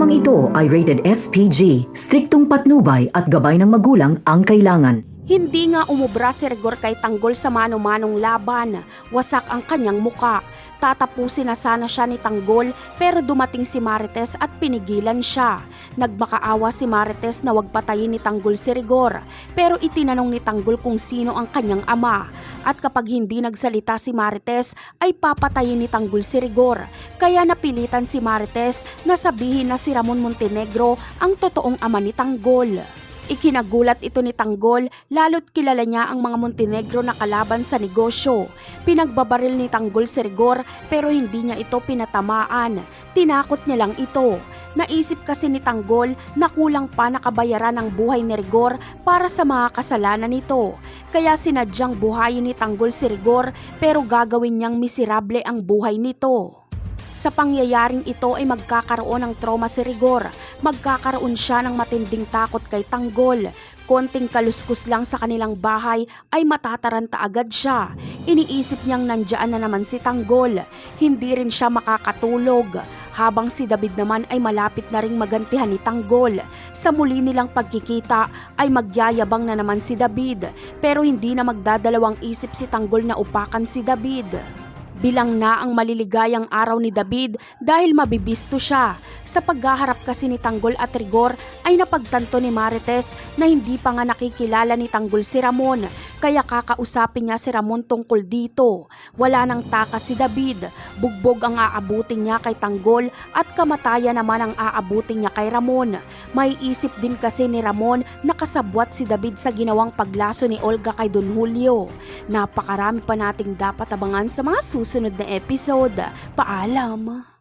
Programang ito ay rated SPG, striktong patnubay at gabay ng magulang ang kailangan. Hindi nga umubra si Rigor kay Tanggol sa mano-manong laban. Wasak ang kanyang muka. Tatapusin na sana siya ni Tanggol pero dumating si Marites at pinigilan siya. Nagmakaawa si Marites na wag patayin ni Tanggol si Rigor pero itinanong ni Tanggol kung sino ang kanyang ama. At kapag hindi nagsalita si Marites ay papatayin ni Tanggol si Rigor. Kaya napilitan si Marites na sabihin na si Ramon Montenegro ang totoong ama ni Tanggol. Ikinagulat ito ni Tanggol lalo't kilala niya ang mga Montenegro na kalaban sa negosyo. Pinagbabaril ni Tanggol si Rigor pero hindi niya ito pinatamaan. Tinakot niya lang ito. Naisip kasi ni Tanggol na kulang pa nakabayaran ang buhay ni Rigor para sa mga kasalanan nito. Kaya sinadyang buhayin ni Tanggol si Rigor pero gagawin niyang miserable ang buhay nito. Sa pangyayaring ito ay magkakaroon ng trauma si Rigor. Magkakaroon siya ng matinding takot kay Tanggol. Konting kaluskus lang sa kanilang bahay ay matataranta agad siya. Iniisip niyang nandiyan na naman si Tanggol. Hindi rin siya makakatulog. Habang si David naman ay malapit na ring magantihan ni Tanggol. Sa muli nilang pagkikita ay magyayabang na naman si David. Pero hindi na magdadalawang isip si Tanggol na upakan si David. Bilang na ang maliligayang araw ni David dahil mabibisto siya. Sa paghaharap kasi ni Tanggol at Rigor ay napagtanto ni Marites na hindi pa nga nakikilala ni Tanggol si Ramon. Kaya kakausapin niya si Ramon tungkol dito. Wala nang takas si David. Bugbog ang aabutin niya kay Tanggol at kamatayan naman ang aabutin niya kay Ramon. May isip din kasi ni Ramon na kasabwat si David sa ginawang paglaso ni Olga kay Don Julio. Napakarami pa nating dapat abangan sa mga susunod na episode. Paalam!